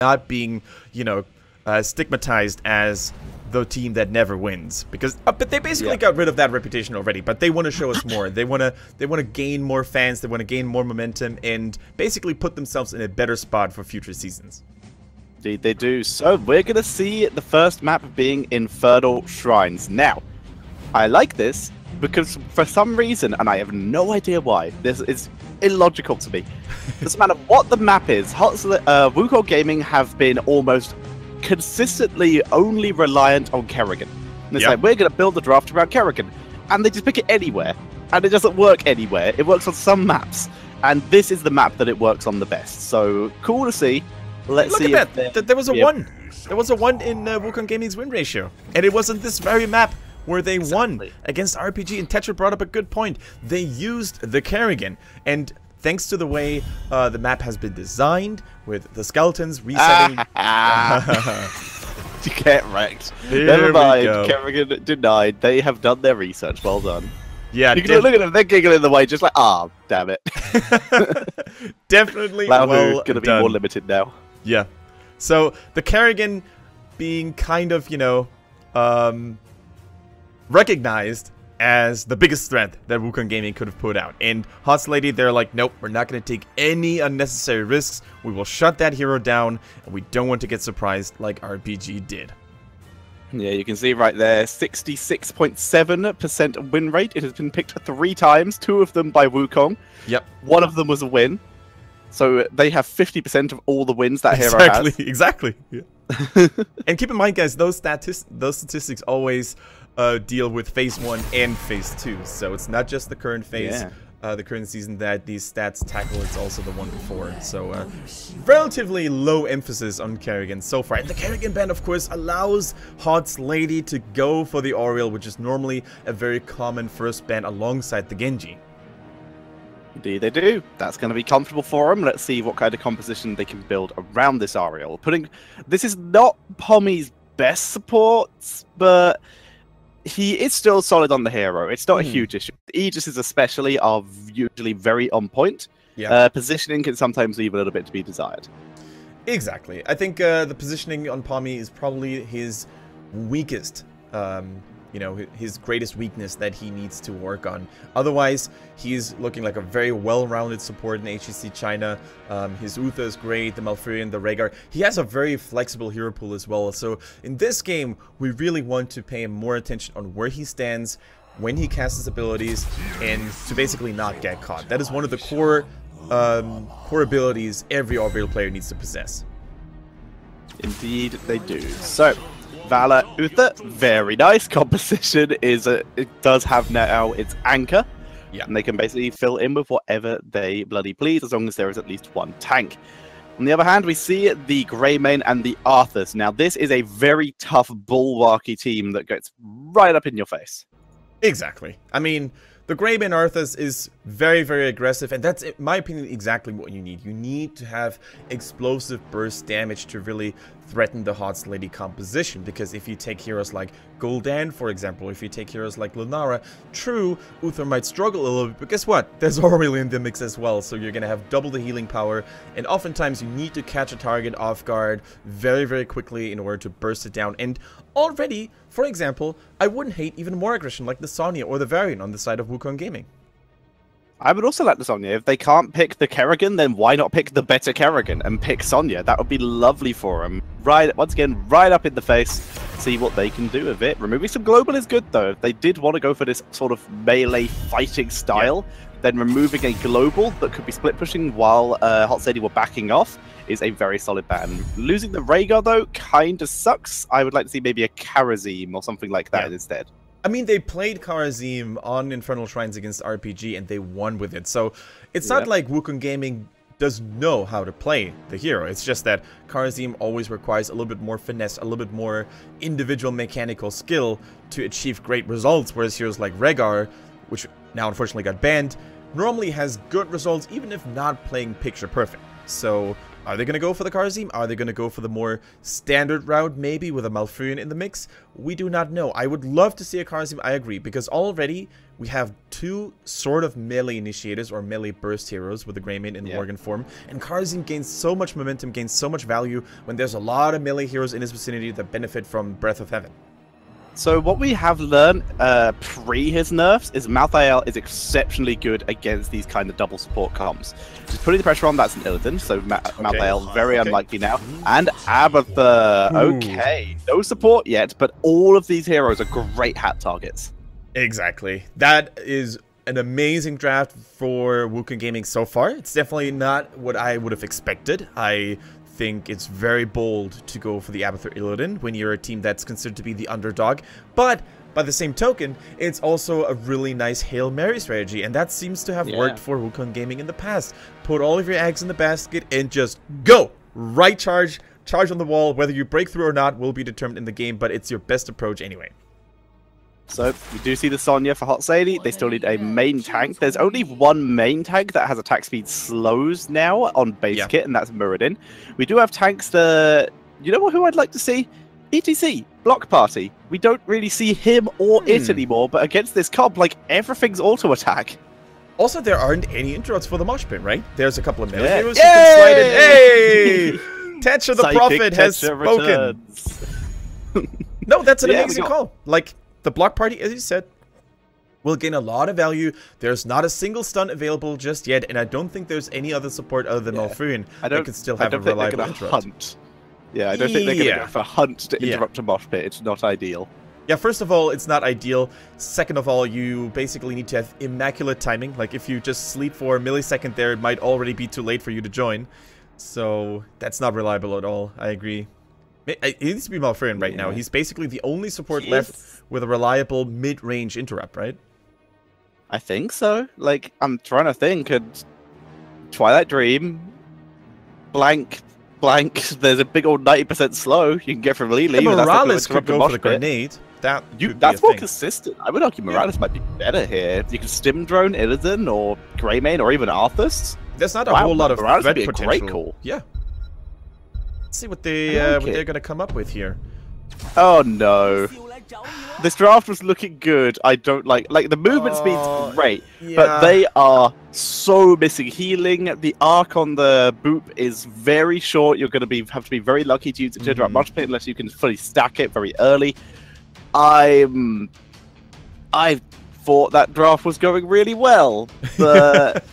not being, stigmatized as the team that never wins, because but they basically got rid of that reputation already. But they want to show us more. They want to gain more fans. They want to gain more momentum and basically put themselves in a better spot for future seasons. Indeed, they do. So we're gonna see the first map being Infernal Shrines. Now, I like this because for some reason, and I have no idea why, this is illogical to me. Doesn't matter what the map is. Wukong Gaming have been almost consistently only reliant on Kerrigan. And it's like, we're going to build the draft around Kerrigan. And they just pick it anywhere. And it doesn't work anywhere. It works on some maps. And this is the map that it works on the best. So, cool to see. Let's see. Look at that. There was a 1. There was a 1 in Wukong Gaming's win ratio. And it was on this very map where they won against RPG. And Tetra brought up a good point. They used the Kerrigan. And thanks to the way the map has been designed, with the skeletons resetting. You get wrecked. Never mind. Kerrigan denied. They have done their research. Well done. Yeah, you can look at them. They're giggling in the way, just like, ah, damn it. Definitely. Well going to be more limited now. Yeah. So the Kerrigan being kind of, recognized as the biggest threat that Wukong Gaming could have put out. And Hots Lady, they're like, nope, we're not going to take any unnecessary risks. We will shut that hero down, and we don't want to get surprised like RPG did. Yeah, you can see right there, 66.7% win rate. It has been picked 3 times, 2 of them by Wukong. Yep. 1 of them was a win. So they have 50% of all the wins that hero has. Exactly. Yeah. And keep in mind, guys, those statistics always deal with phase 1 and phase 2, so it's not just the current phase, the current season that these stats tackle, it's also the one before. So relatively low emphasis on Kerrigan so far. And the Kerrigan ban, of course, allows Hots Lady to go for the Oriel, which is normally a very common first ban alongside the Genji. Indeed they do. That's going to be comfortable for them. Let's see what kind of composition they can build around this Ariel. This is not Pommy's best supports, but he is still solid on the hero. It's not a huge issue. The Aegises especially are usually very on point. Yeah. Positioning can sometimes leave a little bit to be desired. Exactly. I think the positioning on Pommy is probably his weakest, his greatest weakness that he needs to work on. Otherwise, he's looking like a very well-rounded support in HGC China. His Uther is great, the Malfurion, the Rhaegar. He has a very flexible hero pool as well. So in this game, we really want to pay more attention on where he stands, when he casts his abilities, and to basically not get caught. That is one of the core abilities every Orbital player needs to possess. Indeed, they do. So, Valor Uther, very nice composition. It does have now its anchor, and they can basically fill in with whatever they bloody please, as long as there is at least 1 tank. On the other hand, we see the Greymane and the Arthurs. Now, this is a very tough, bulwarky team that gets right up in your face. Exactly. I mean, the Greymane Arthurs is very, very aggressive, and that's, in my opinion, exactly what you need. You need to have explosive burst damage to really threaten the Hots Lady composition, because if you take heroes like Gul'dan, for example, if you take heroes like Lunara, true, Uther might struggle a little bit, but guess what? There's Oriel in the mix as well, so you're going to have double the healing power, and oftentimes you need to catch a target off guard very, very quickly in order to burst it down. And already, for example, I wouldn't hate even more aggression like the Sonya or the Varian on the side of Wukong Gaming. I would also like the Sonya. If they can't pick the Kerrigan, then why not pick the better Kerrigan and pick Sonya? That would be lovely for them. Once again, right up in the face. See what they can do with it. Removing some global is good, though. If they did want to go for this sort of melee fighting style, then removing a global that could be split pushing while Hots Lady were backing off is a very solid ban. Losing the Rhaegar, though, kind of sucks. I would like to see maybe a Kharazim or something like that instead. I mean, they played Kharazim on Infernal Shrines against RPG, and they won with it. So it's not like Wukong Gaming does know how to play the hero. It's just that Kharazim always requires a little bit more finesse, a little bit more individual mechanical skill to achieve great results, whereas heroes like Rhaegar, which now unfortunately got banned, normally has good results even if not playing picture perfect. So are they going to go for the Kharazim? Are they going to go for the more standard route, maybe with a Malfurion in the mix? We do not know. I would love to see a Kharazim, I agree, because already we have two sort of melee initiators or melee burst heroes with the Greymane in the Worgen form, and Kharazim gains so much momentum, gains so much value when there's a lot of melee heroes in his vicinity that benefit from Breath of Heaven. So what we have learned pre his nerfs is Malthael is exceptionally good against these kind of double support comps. Just putting the pressure on, that's an Illidan, so Malthael very unlikely now. And Abathur, okay, no support yet, but all of these heroes are great hat targets. Exactly. That is an amazing draft for Wukong Gaming so far. It's definitely not what I would have expected. I think it's very bold to go for the Abathur Illidan when you're a team that's considered to be the underdog, but by the same token, it's also a really nice Hail Mary strategy, and that seems to have worked for Wukong Gaming in the past. Put all of your eggs in the basket and just go! Right charge on the wall. Whether you break through or not will be determined in the game, but it's your best approach anyway. So, we do see the Sonya for Hot Sadie. They still need a main tank. There's only one main tank that has attack speed slows now on base kit, and that's Muradin. We do have tanks that... You know who I'd like to see? ETC, Block Party. We don't really see him or it anymore, but against this comp, like, everything's auto-attack. Also, there aren't any interrupts for the mosh pit, right? There's a couple of melee heroes you can slide in. Hey! Tetcher the Prophet has spoken. No, that's an amazing call. Like... The block party, as you said, will gain a lot of value. There's not a single stun available just yet, and I don't think there's any other support other than Malfurion that could still have a reliable interrupt. Yeah, I don't think they're going to go for Hunt to interrupt a mosh pit. It's not ideal. Yeah, first of all, it's not ideal. Second of all, you basically need to have immaculate timing. Like, if you just sleep for a millisecond there, it might already be too late for you to join. So, that's not reliable at all. I agree. He needs to be Malfurion right now. He's basically the only support left with a reliable mid-range interrupt, right? I think so. Like, I'm trying to think. Twilight Dream, blank. There's a big old 90% slow you can get from Lily. Morales could go for the grenade. That's more consistent. I would argue Morales might be better here. You can Stim Drone Illidan or Greymane or even Arthas. There's not a whole lot of Morales threat would be a potential. great call. Yeah. See what they're gonna come up with here. Oh no, this draft was looking good. I don't like the movement speed's great, but they are so missing healing. The arc on the boop is very short. You're gonna have to be very lucky to use it to interrupt much pit unless you can fully stack it very early. I thought that draft was going really well, but.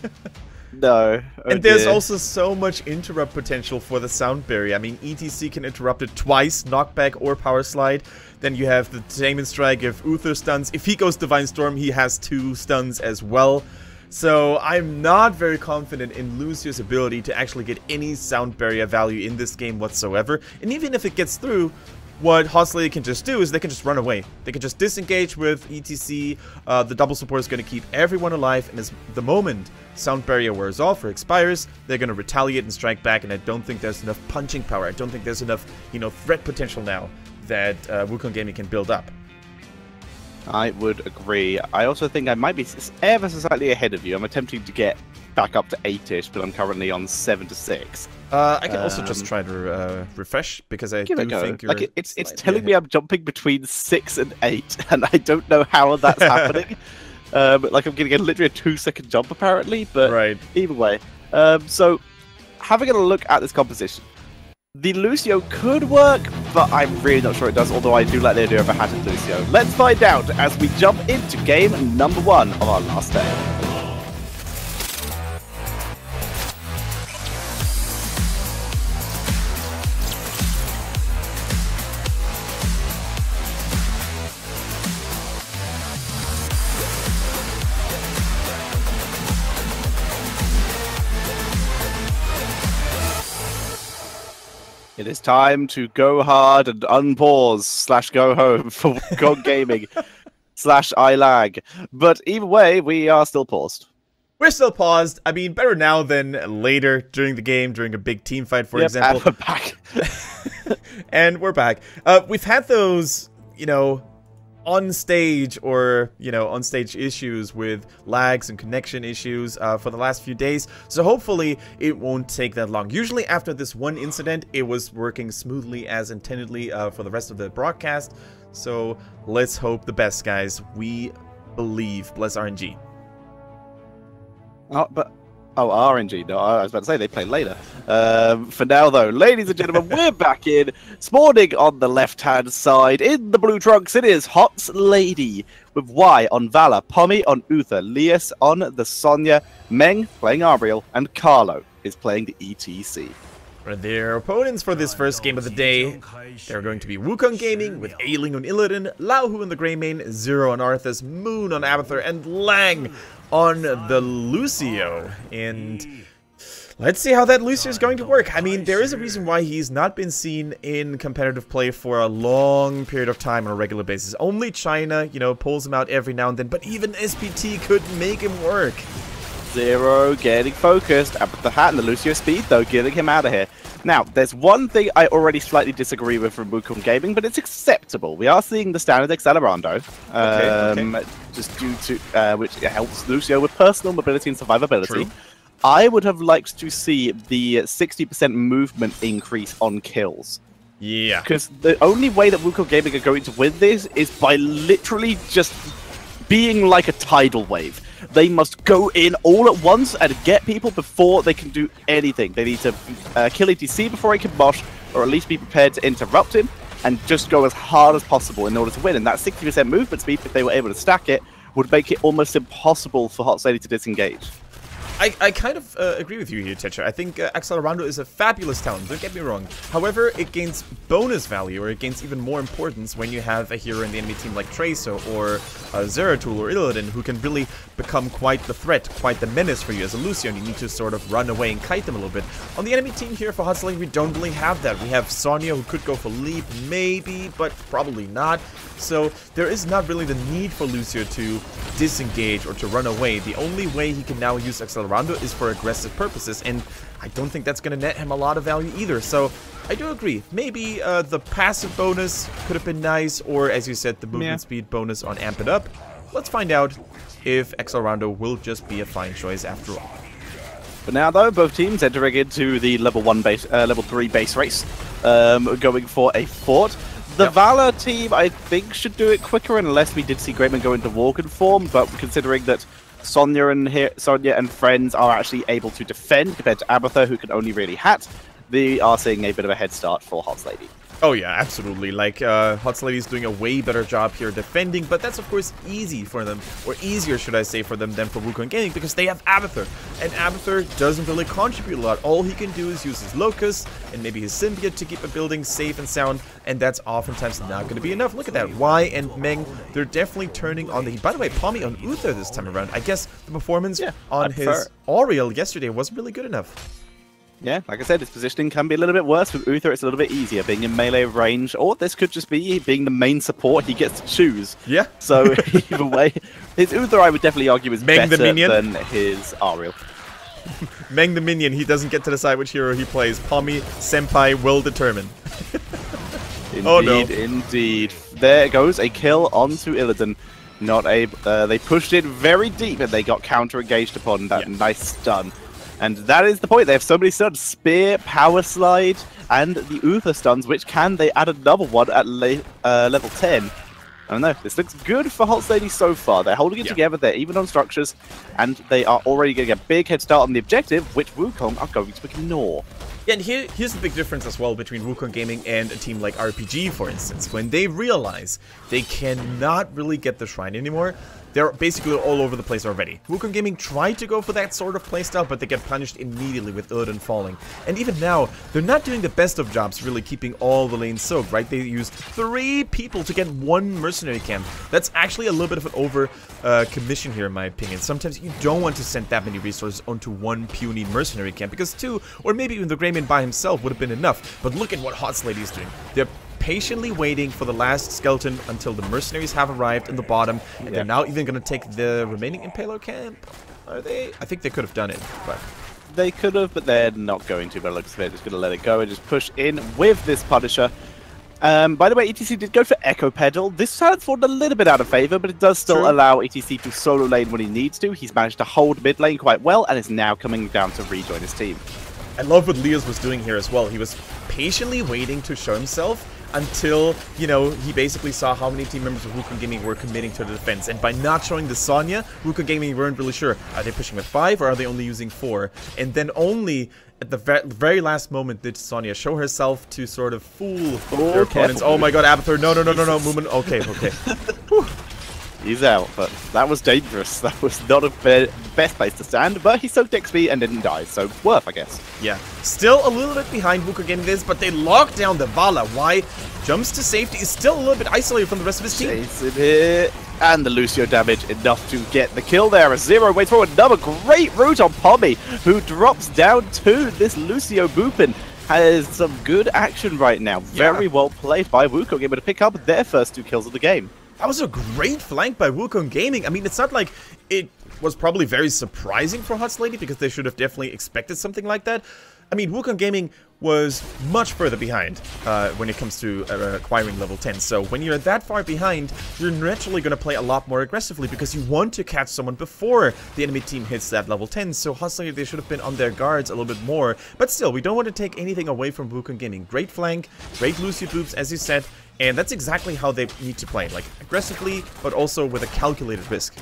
No. And there's also so much interrupt potential for the sound barrier. I mean, ETC can interrupt it twice, knockback or power slide. Then you have the Daemon Strike if Uther stuns. If he goes Divine Storm, he has 2 stuns as well. So I'm not very confident in Lucio's ability to actually get any sound barrier value in this game whatsoever. And even if it gets through, what Hot Lady can just do is they can just run away. They can just disengage with ETC. The double support is going to keep everyone alive, and as the moment sound barrier wears off or expires, they're going to retaliate and strike back, and I don't think there's enough punching power. I don't think there's enough, threat potential now that Wukong Gaming can build up. I would agree. I also think I might be ever so slightly ahead of you. I'm attempting to get back up to 8-ish, but I'm currently on 7 to 6. I can also just try to refresh, because I do think you're... Like it's telling me I'm jumping between 6 and 8, and I don't know how that's happening. Like I'm getting literally a 2-second jump apparently, but either way. So, having a look at this composition, the Lucio could work, but I'm really not sure it does, although I do like the idea of a hatted Lucio. Let's find out as we jump into game number 1 of our last day. It is time to go hard and unpause / go home for God Gaming / iLag. But either way, we are still paused. We're still paused. I mean, better now than later during the game, during a big team fight, for example. And we're back. And we're back. We've had those, on stage or on stage issues with lags and connection issues for the last few days, so hopefully it won't take that long. Usually after this one incident it was working smoothly as intendedly for the rest of the broadcast, so let's hope the best, guys. We believe. Bless RNG. RNG. No, I was about to say they play later. For now, though, ladies and gentlemen, we're back in. Spawning on the left-hand side in the blue trunks, it is Hots Lady with Y on Valor, Pommy on Uther, Lias on the Sonya, Meng playing Ariel, and Carlo is playing the ETC. For their opponents for this first game of the day, they're going to be Wukong Gaming with Ailing on Illidan, Laohu on the Grey Main, Zero on Arthas, Moon on Abathur, and Lang on the Lucio. And let's see how that Lucio is going to work. I mean, there is a reason why he's not been seen in competitive play for a long period of time on a regular basis. Only China, you know, pulls him out every now and then, but even SPT could make him work. Zero getting focused up the hat and the Lucio speed, though, getting him out of here. Now, there's one thing I already slightly disagree with from Wukong Gaming, but it's acceptable. We are seeing the standard Accelerando, just due to which helps Lucio with personal mobility and survivability. True. I would have liked to see the 60% movement increase on kills. Yeah. Because the only way that Wukong Gaming are going to win this is by literally just being like a tidal wave. They must go in all at once and get people before they can do anything. They need to kill ETC before he can mosh, or at least be prepared to interrupt him, and just go as hard as possible in order to win. And that 60% movement speed, if they were able to stack it, would make it almost impossible for Hot Lady to disengage. I kind of agree with you here, Tetra. I think Accelerando is a fabulous talent, don't get me wrong. However, it gains bonus value, or it gains even more importance when you have a hero in the enemy team like Tracer or Zeratul or Illidan, who can really become quite the threat, quite the menace for you as a Lucio, and you need to sort of run away and kite them a little bit. On the enemy team here for Hot Lady, we don't really have that. We have Sonya, who could go for leap, maybe, but probably not. So there is not really the need for Lucio to disengage or to run away. The only way he can now use Accelerando is for aggressive purposes, and I don't think that's going to net him a lot of value either. So I do agree. Maybe the passive bonus could have been nice, or as you said, the movement speed bonus on Amp It Up. Let's find out if Accelerando will just be a fine choice after all. But now, though, both teams entering into the level 3 base race, going for a fort. The Valor team, I think, should do it quicker unless we did see Greatman go into Walken form, but considering that Sonya and friends are actually able to defend compared to Abathur, who can only really hat, they are seeing a bit of a head start for Hot Lady. Oh yeah, absolutely. Like, Hot Lady is doing a way better job here defending, but that's of course easy for them, or easier should I say for them than for Wukong Gaming, because they have Abathur, and Abathur doesn't really contribute a lot. All he can do is use his Locust and maybe his Symbiote to keep a building safe and sound, and that's oftentimes not going to be enough. Look at that, Y and Meng, they're definitely turning on the heat. By the way, Pommy on Uther this time around. I guess the performance on his Oriel yesterday wasn't really good enough. Yeah, like I said, his positioning can be a little bit worse. With Uther, it's a little bit easier, being in melee range, or this could just be being the main support he gets to choose. Yeah. So, either way, his Uther, I would definitely argue, is Meng better than his Ariel. Meng the minion, he doesn't get to decide which hero he plays. Pommy, Senpai will determine. Indeed, oh no. Indeed. There goes a kill onto Illidan. Not able, they pushed it very deep, and they got counter-engaged upon that nice stun. And that is the point. They have so many stuns. Spear, Power Slide, and the Uther stuns, which they add another one at level 10. I don't know. This looks good for Hot Lady so far. They're holding it together. They're even on structures. And they are already getting a big head start on the objective, which Wukong are going to ignore. Yeah, and here's the big difference as well between Wukong Gaming and a team like RPG, for instance. When they realize they cannot really get the Shrine anymore, they're basically all over the place already. Wukong Gaming tried to go for that sort of playstyle, but they get punished immediately with Illidan falling. And even now, they're not doing the best of jobs really keeping all the lanes soaked, right? They used 3 people to get 1 mercenary camp. That's actually a little bit of an over commission here, in my opinion. Sometimes you don't want to send that many resources onto 1 puny mercenary camp, because 2, or maybe even the Greyman by himself would have been enough. But look at what Hot Lady is doing. They're patiently waiting for the last skeleton until the mercenaries have arrived in the bottom, and they're now even going to take the remaining Impaler camp. Are they? I think they could have done it, but they could have, but they're not going to. But it looks like they're just going to let it go and just push in with this Punisher. By the way, ETC did go for Echo Pedal. This has fallen a little bit out of favor, but it does still allow ETC to solo lane when he needs to. He's managed to hold mid lane quite well, and is now coming down to rejoin his team. I love what Leos was doing here as well. He was patiently waiting to show himself until, you know, he basically saw how many team members of WKG Gaming were committing to the defense. And by not showing the Sonya, WKG Gaming weren't really sure. Are they pushing with 5 or are they only using 4? And then only at the very last moment did Sonya show herself to sort of fool their opponents. Oh my god, Abathur, no, Moomin. Okay. He's out, but that was dangerous. That was not a best place to stand, but he soaked XP and didn't die, so worth, I guess. Yeah. Still a little bit behind WKG Gaming this, but they locked down the Vala. Why? Jumps to safety, is still a little bit isolated from the rest of his team. Chase it here, and the Lucio damage enough to get the kill there. A 0 waits for another great route on Pommy, who drops down to this Lucio Boopin. Has some good action right now. Very well played by WKG Gaming to pick up their first 2 kills of the game. That was a great flank by WKG Gaming. I mean, it's not like it was probably very surprising for Hot Lady because they should have definitely expected something like that. I mean, WKG Gaming was much further behind when it comes to acquiring level 10. So when you're that far behind, you're naturally going to play a lot more aggressively because you want to catch someone before the enemy team hits that level 10. So Hot Lady, they should have been on their guards a little bit more. But still, we don't want to take anything away from WKG Gaming. Great flank, great Lucio boops, as you said. And that's exactly how they need to play, like aggressively, but also with a calculated risk.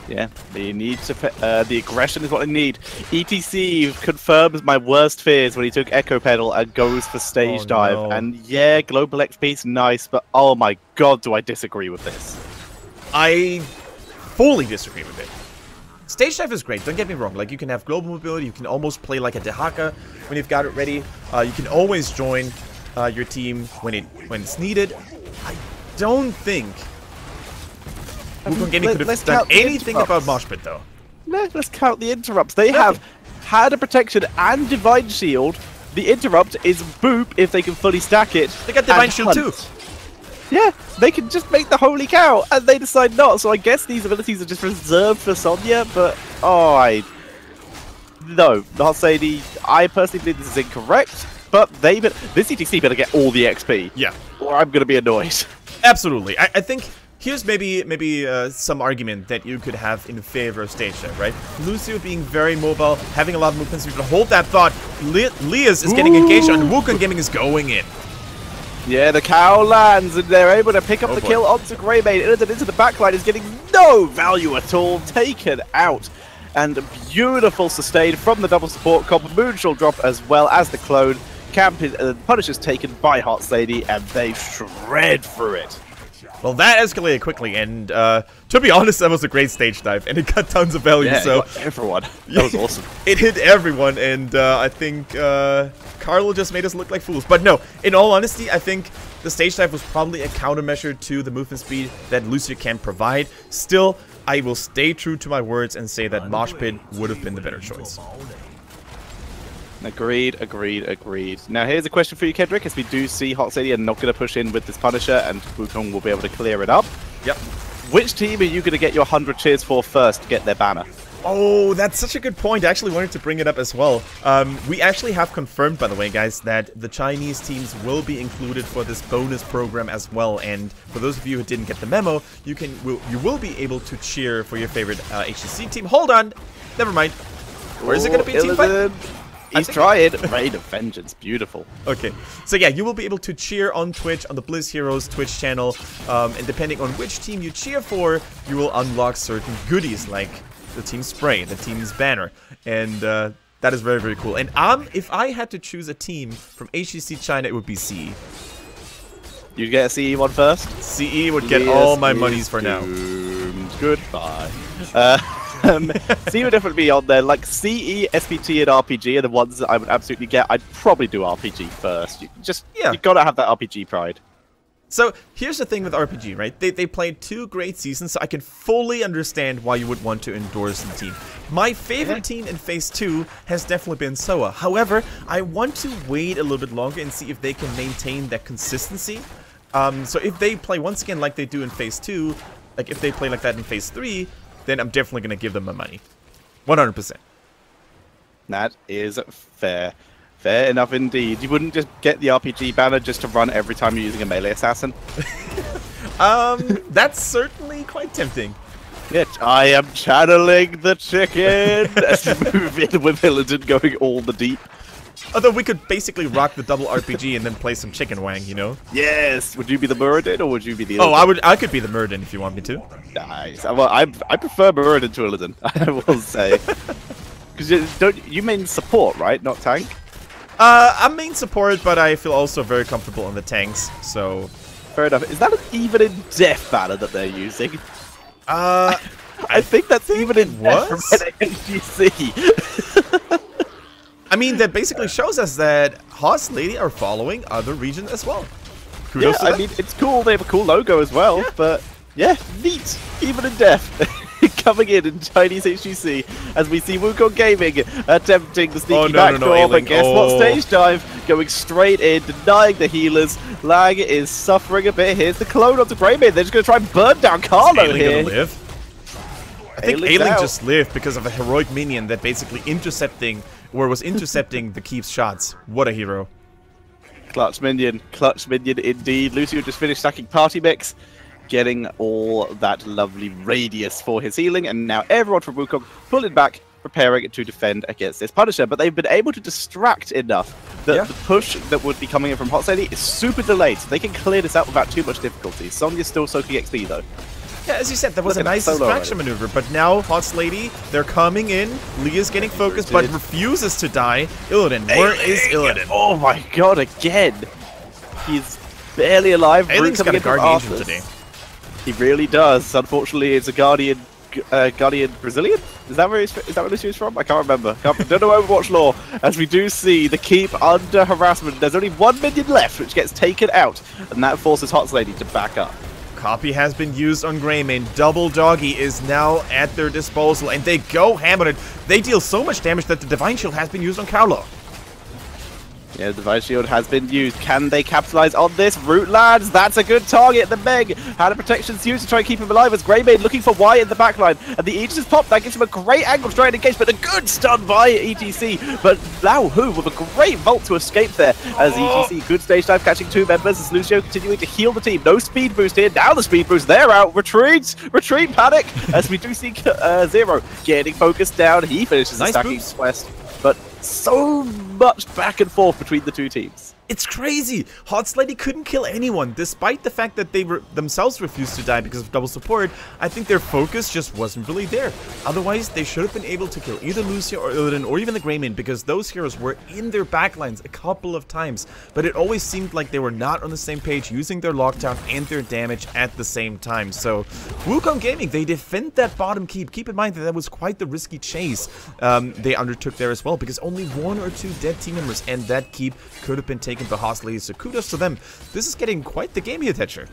Yeah, they need to. The aggression is what they need. ETC confirms my worst fears when he took Echo Pedal and goes for Stage Dive. No. And yeah, Global XP is nice, but oh my god, do I disagree with this. I fully disagree with it. Stage Dive is great, don't get me wrong. Like, you can have global mobility, you can almost play like a Dehaka when you've got it ready. You can always join your team when it's needed. I don't think WKG Gaming could have done anything about Mosh Pit, though. Let's count the interrupts. They have had a protection and Divine Shield. The interrupt is Boop if they can fully stack it. They got Divine Shield too. Yeah, they can just make the holy cow, and they decide not. So I guess these abilities are just reserved for Sonya, but no, not saying I personally believe this is incorrect. But this ETC better get all the XP. Yeah. Or I'm going to be annoyed. Absolutely. I think here's maybe some argument that you could have in favor of Stage Dive, right? Lucio being very mobile, having a lot of movement speed, but hold that thought. Lias is getting engaged and WKG Gaming is going in. Yeah, the cow lands and they're able to pick up the kill onto Greymane. Into the backline is getting no value at all. Taken out. And beautiful sustain from the double support comp. Moonshell drop as well as the clone. Punish is taken by Hot Lady, and they shred through it. Well, that escalated quickly, and to be honest, that was a great Stage Dive, and it got tons of value. Yeah, so it got everyone. That was awesome. It hit everyone, and I think Carlo just made us look like fools. But no, in all honesty, I think the Stage Dive was probably a countermeasure to the movement speed that Lucio can provide. Still, I will stay true to my words and say that Mosh Pit would have been the better choice. Agreed. Now here's a question for you, Kendrick, as we do see Hot Lady are not going to push in with this Punisher, and Wukong will be able to clear it up. Yep. Which team are you going to get your 100 cheers for first to get their banner? Oh, that's such a good point. I actually wanted to bring it up as well. We actually have confirmed, by the way, guys, that the Chinese teams will be included for this bonus program as well. And for those of you who didn't get the memo, you will be able to cheer for your favorite HGC team. Hold on, never mind. Or is it going to be a team fight? He's trying. Raid of Vengeance. Beautiful. Okay. So yeah, you will be able to cheer on Twitch, on the Blizz Heroes Twitch channel. And depending on which team you cheer for, you will unlock certain goodies like the team spray, the team's banner. And that is very, very cool. And if I had to choose a team from HGC China, it would be CE. You'd get a CE one first? CE would get all my monies for now. Goodbye. CE would definitely be on there. Like CE, SPT, and RPG are the ones that I would absolutely get. I'd probably do RPG first. You gotta have that RPG pride. So here's the thing with RPG, right? They played 2 great seasons, so I can fully understand why you would want to endorse the team. My favorite team in Phase 2 has definitely been SOA. However, I want to wait a little bit longer and see if they can maintain that consistency. So if they play once again like they do in Phase 2, like if they play like that in Phase 3, then I'm definitely going to give them my money. 100%. That is fair. Fair enough indeed. You wouldn't just get the RPG banner just to run every time you're using a melee assassin? That's certainly quite tempting. Yeah, I am channeling the chicken as you move in with Illidan going all the deep. Although we could basically rock the double RPG and then play some chicken wang, you know? Yes. Would you be the Muradin or would you be the? Oh, I could be the Muradin if you want me to. Nice. Well, I prefer Muradin to Illidan, I will say. Because you mean support, right? Not tank. I'm main support, but I feel also very comfortable in the tanks. So. Fair enough. Is that an even in death banner that they're using? I think that's even in death from HGC. I mean, that basically shows us that Hoss Lady are following other regions as well. Kudos to them. I mean, it's cool. They have a cool logo as well, but yeah, neat. Even in death. Coming in Chinese HGC as we see Wukong Gaming attempting the sneaky backdoor, but guess what? Stage dive going straight in, denying the healers. Lang is suffering a bit. Here's the clone onto Greymane. They're just going to try and burn down Carlo here. Gonna live? I think Ailing just lived because of a heroic minion that basically was intercepting the Keep's shots. What a hero. Clutch minion indeed. Lucio just finished stacking party mix, getting all that lovely radius for his healing, and now everyone from Wukong pulling back, preparing to defend against this Punisher. But they've been able to distract enough that the push that would be coming in from Hot Lady is super delayed, so they can clear this out without too much difficulty. Sonya's still soaking XP though. Yeah, as you said, that was a nice distraction maneuver, but now Hot Lady, they're coming in, Leah's getting focused, but refuses to die. Illidan, where is Illidan? Oh my god, again! He's barely alive. Ailing's got a Guardian Angel today. He really does. Unfortunately, it's a Guardian Brazilian? Is that where this is from? I can't remember. Don't know Overwatch lore. As we do see the Keep under harassment. There's only one minion left, which gets taken out, and that forces Hot Lady to back up. Copy has been used on Greymane. Double Doggy is now at their disposal, and they go ham on it. They deal so much damage that the Divine Shield has been used on Carlo. Yeah, the Divine Shield has been used. Can they capitalize on this? Root lands. That's a good target. The Meg had a protection's used to try and keep him alive as Greymane looking for Y in the backline. And the Aegis is popped. That gives him a great angle to try and engage, but a good stun by ETC. But Lao Hu with a great vault to escape there as ETC, good stage dive, catching two members as Lucio continuing to heal the team. No speed boost here. Now the speed boost. They're out. Retreat, panic. As we do see Zero getting focused down. He finishes the stacking quest. But so much back and forth between the two teams. It's crazy! Hot Lady couldn't kill anyone, despite the fact that they themselves refused to die because of double support. I think their focus just wasn't really there. Otherwise, they should have been able to kill either Lucio or Illidan or even the Greymane, because those heroes were in their backlines a couple of times. But it always seemed like they were not on the same page, using their lockdown and their damage at the same time. So, Wukong Gaming, they defend that bottom keep. Keep in mind that was quite the risky chase they undertook there as well, because only 1 or 2 dead team members, and that keep could have been taken by Hot Lady, so kudos to them. This is getting quite the game here, Thatcher.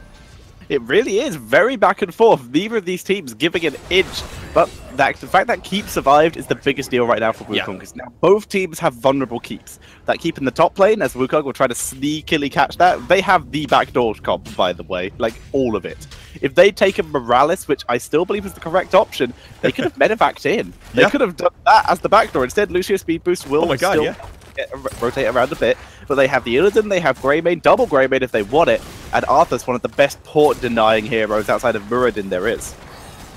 It really is very back and forth. Neither of these teams giving an inch, but the fact that Keep survived is the biggest deal right now for Wukong, because now both teams have vulnerable keeps. That keep in the top lane, as Wukong will try to sneakily catch that, they have the backdoor comp, by the way, like all of it. If they'd taken Morales, which I still believe is the correct option, they could have medevaced in. They could have done that as the backdoor. Instead, Lucio speed boost will rotate around a bit, but they have the Illidan, they have Greymane, double Greymane if they want it, and Arthur's one of the best port-denying heroes outside of Muradin there is.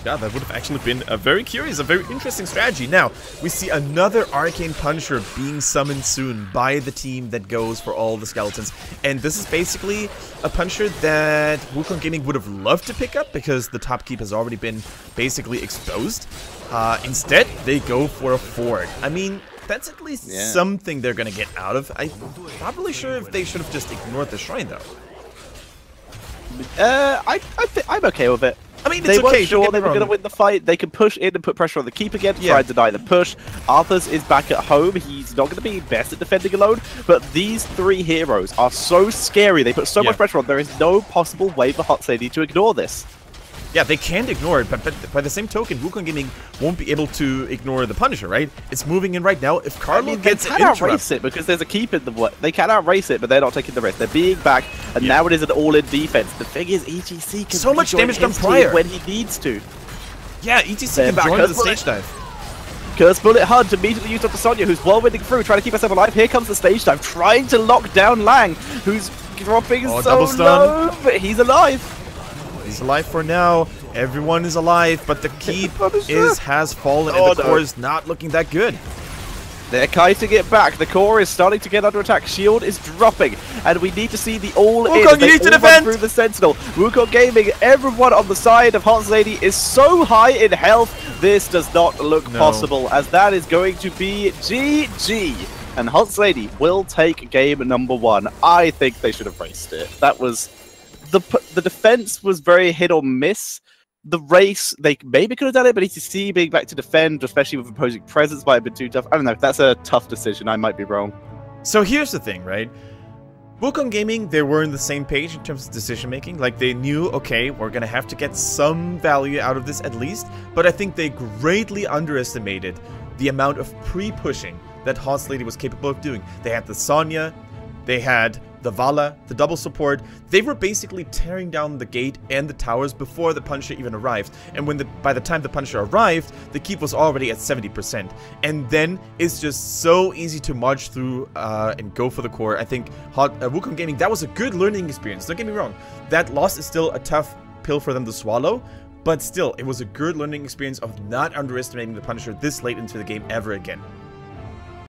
Yeah, that would have actually been a very interesting strategy. Now, we see another Arcane Punisher being summoned soon by the team that goes for all the skeletons. And this is basically a Punisher that Wukong Gaming would have loved to pick up, because the top keep has already been basically exposed. Instead, they go for a Ford. I mean, that's at least something they're going to get out of. I'm not really sure if they should have just ignored the shrine, though. I'm okay with it. I mean, they it's okay. weren't sure they were going to win the fight. They can push in and put pressure on the keep again to try and deny the push. Arthur's is back at home. He's not going to be best at defending alone, but these 3 heroes are so scary. They put so much pressure on. There is no possible way for Hot Lady to ignore this. Yeah, they can't ignore it, but by the same token, Wukong Gaming won't be able to ignore the Punisher, right? It's moving in right now. If Carlo gets they can outrace it because there's a keep in the way. They can outrace it, but they're not taking the risk. They're being back, and now it is an all-in defense. The thing is, EGC can so much damage done prior when he needs to. Yeah, EGC can join the stage dive. Curse Bullet Hunt immediately used up to Sonya, who's wall-winding through, trying to keep herself alive. Here comes the stage dive, trying to lock down Lang, who's dropping so low, but he's alive. He's alive for now. Everyone is alive, but the keep has fallen, and the core is not looking that good. They're kiting it back. The core is starting to get under attack. Shield is dropping, and we need to see the all-in. Wukong, you need to defend! Through the Sentinel. Wukong Gaming, everyone on the side of Hot Lady is so high in health. This does not look possible, as that is going to be GG. And Hot Lady will take game number 1. I think they should have raced it. That was the defense was very hit or miss. The race, they maybe could have done it, but ETC being back to defend, especially with opposing presence, might have been too tough. I don't know. That's a tough decision. I might be wrong. So here's the thing, right? Wukong Gaming, they were on the same page in terms of decision making. Like, they knew, okay, we're gonna have to get some value out of this at least. But I think they greatly underestimated the amount of pre-pushing that Hot Lady was capable of doing. They had the Sonya, they had the Vala, the double support. They were basically tearing down the gate and the towers before the Punisher even arrived. And by the time the Punisher arrived, the keep was already at 70%. And then it's just so easy to march through and go for the core. I think Wukong Gaming, that was a good learning experience. Don't get me wrong. That loss is still a tough pill for them to swallow. But still, it was a good learning experience of not underestimating the Punisher this late into the game ever again.